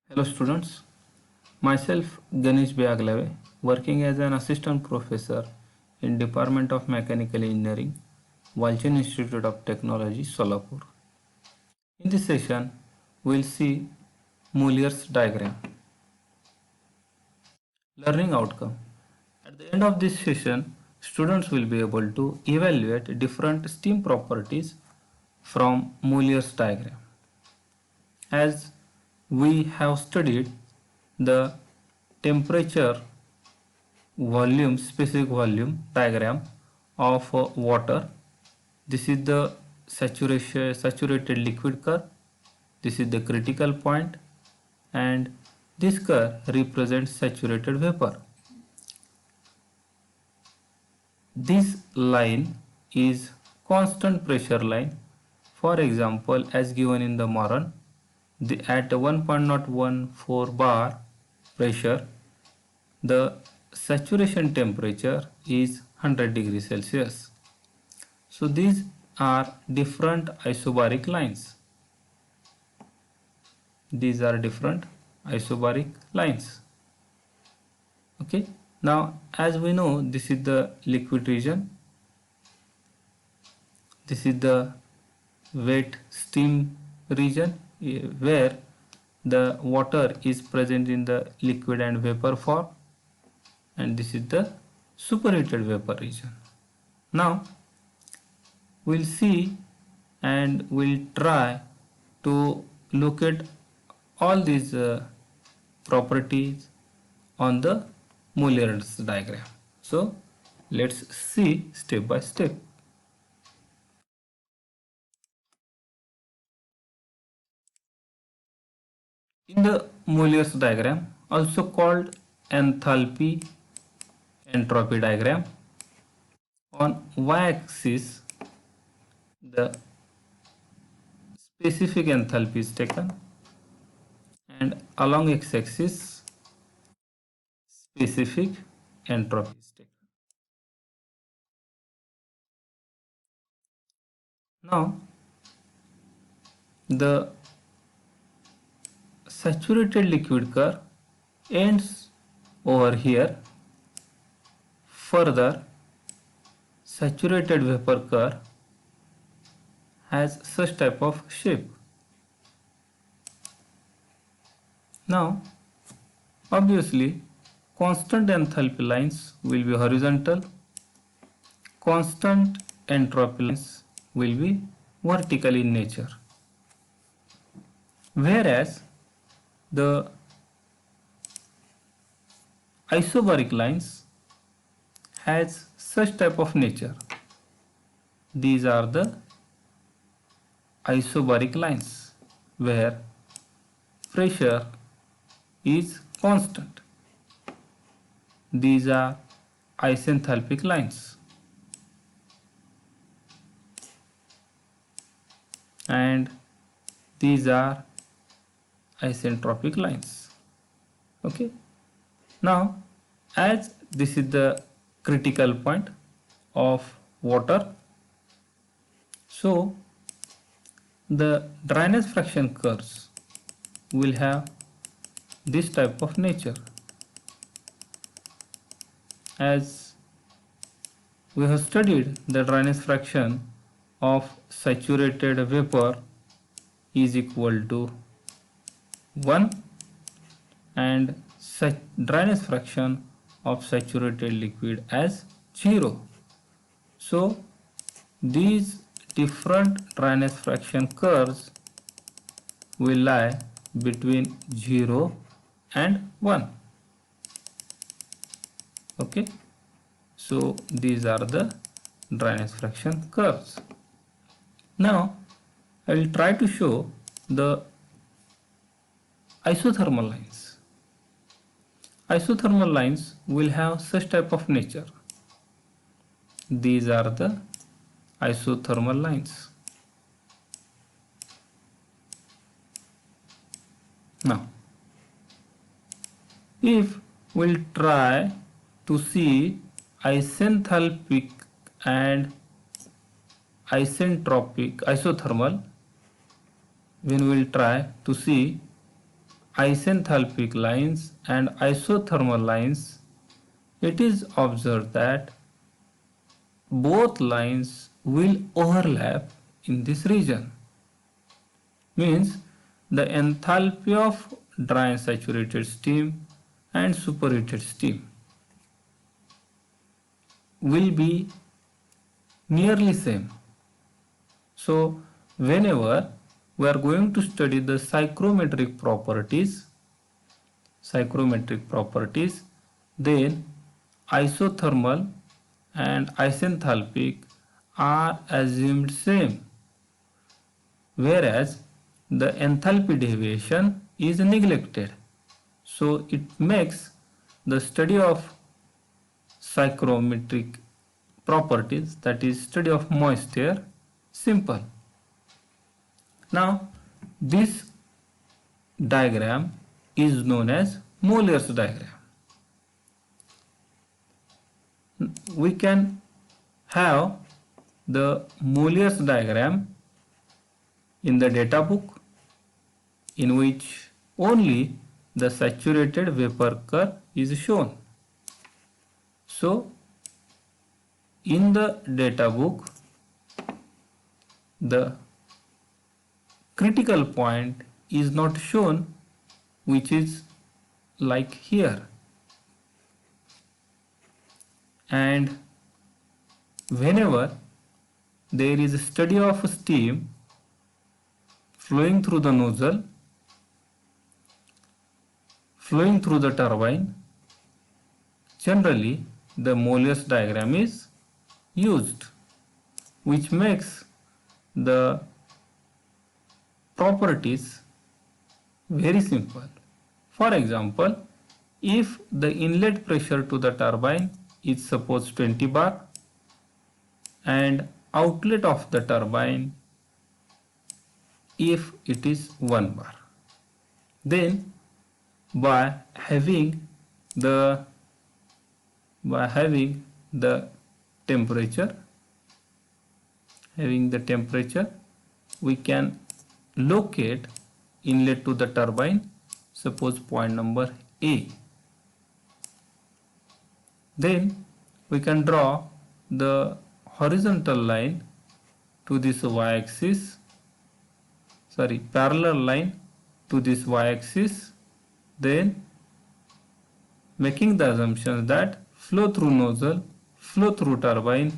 Hello students, myself Ganesh Byaglave, working as an assistant professor in Department of Mechanical Engineering, Walchand Institute of Technology, Solapur. In this session, we will see Mueller's diagram. Learning outcome. At the end of this session, students will be able to evaluate different steam properties from Mueller's diagram. As we have studied the temperature volume, specific volume diagram of water. This is the saturated liquid curve. This is the critical point, and this curve represents saturated vapor. This line is constant pressure line. For example, as given in the Moran, at 1.014 bar pressure, the saturation temperature is 100 degrees Celsius. So these are different isobaric lines. These are different isobaric lines. Okay. Now, as we know, this is the liquid region. This is the wet steam region where the water is present in the liquid and vapor form, and this is the superheated vapor region. Now we'll see and we'll try to locate all these properties on the Mueller's diagram. So let's see step by step. In the Mueller's diagram, also called enthalpy entropy diagram, on y-axis the specific enthalpy is taken, and along x-axis specific entropy is taken. Now the saturated liquid curve ends over here. Further, saturated vapor curve has such type of shape. Now obviously constant enthalpy lines will be horizontal, constant entropy lines will be vertical in nature, whereas the isobaric lines has such type of nature. These are the isobaric lines where pressure is constant. These are isenthalpic lines, and these are isentropic lines. Okay. Now, as this is the critical point of water, so the dryness fraction curves will have this type of nature. As we have studied, the dryness fraction of saturated vapor is equal to 1, and dryness fraction of saturated liquid as 0. So these different dryness fraction curves will lie between 0 and 1. Okay, so these are the dryness fraction curves. Now I will try to show the isothermal lines. Isothermal lines will have such type of nature. These are the isothermal lines. Now, if we'll try to see isenthalpic and isentropic isothermal, when we'll try to see isenthalpic lines and isothermal lines, it is observed that both lines will overlap in this region. Means the enthalpy of dry and saturated steam and superheated steam will be nearly same. So whenever we are going to study the psychrometric properties, then isothermal and isenthalpic are assumed same, whereas the enthalpy deviation is neglected. So it makes the study of psychrometric properties, that is study of moisture, simple. Now this diagram is known as Moller's diagram. We can have the Moller's diagram in the data book, in which only the saturated vapor curve is shown. So in the data book, the critical point is not shown, which is like here. And whenever there is a study of steam flowing through the nozzle, flowing through the turbine, generally the Moller's diagram is used, which makes the properties very simple. For example, if the inlet pressure to the turbine is suppose 20 bar and outlet of the turbine if it is 1 bar, then by having the temperature, we can locate inlet to the turbine, suppose point number A. Then we can draw the horizontal line to this y-axis, parallel line to this y-axis, then making the assumption that flow through nozzle, flow through turbine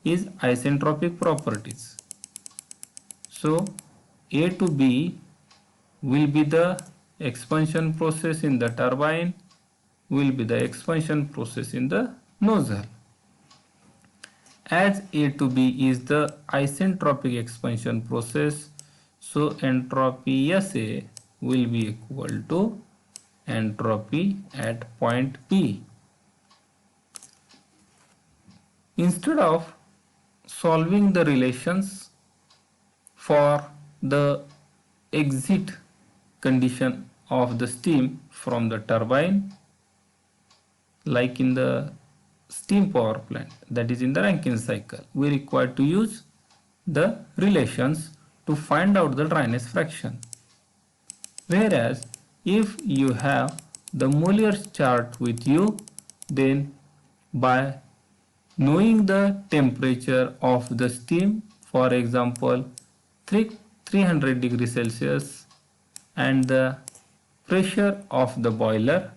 is isentropic properties. So A to B will be the expansion process in the turbine, will be the expansion process in the nozzle. As A to B is the isentropic expansion process, so entropy SA will be equal to entropy at point P. Instead of solving the relations for the exit condition of the steam from the turbine, like in the steam power plant, that is in the Rankine cycle, we require to use the relations to find out the dryness fraction. Whereas if you have the Moller's chart with you, then by knowing the temperature of the steam, for example 300 degrees Celsius, and the pressure of the boiler,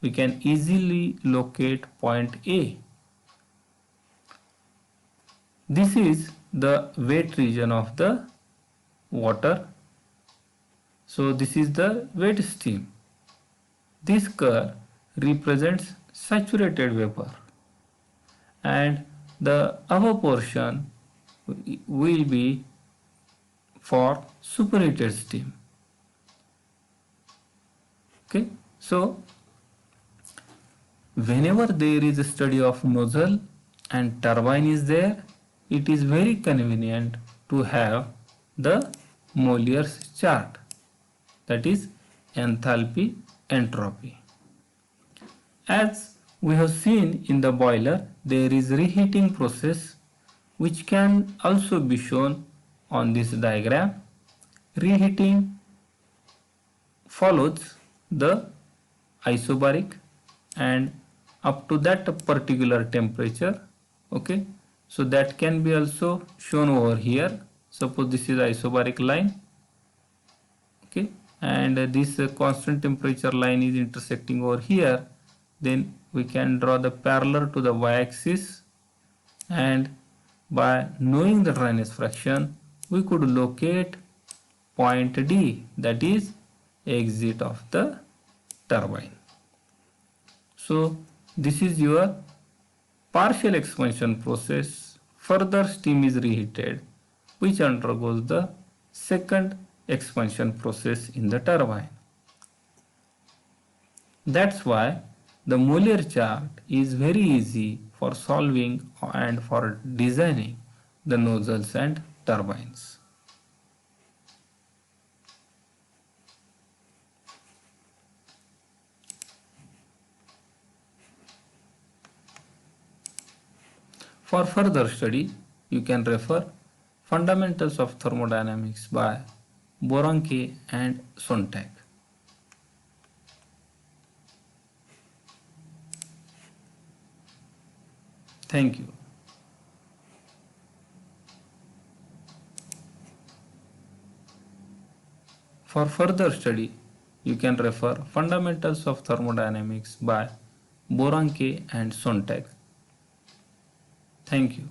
we can easily locate point A. This is the wet region of the water. So this is the wet steam. This curve represents saturated vapor, and the upper portion will be for superheated steam. Okay, so whenever there is a study of nozzle and turbine is there, it is very convenient to have the Moller's chart, that is enthalpy entropy. As we have seen in the boiler, there is reheating process which can also be shown on this diagram. Reheating follows the isobaric and up to that particular temperature. Okay, so that can be also shown over here. Suppose this is isobaric line. Okay, and this constant temperature line is intersecting over here. Then we can draw the parallel to the y-axis, and by knowing the dryness fraction we could locate point D, that is exit of the turbine. So this is your partial expansion process. Further steam is reheated which undergoes the second expansion process in the turbine. That's why the Mollier chart is very easy for solving and for designing the nozzles and turbines. For further study, you can refer Fundamentals of Thermodynamics by Boranke and Sontag. Thank you. For further study, you can refer Fundamentals of Thermodynamics by Boranke and Sontag. Thank you.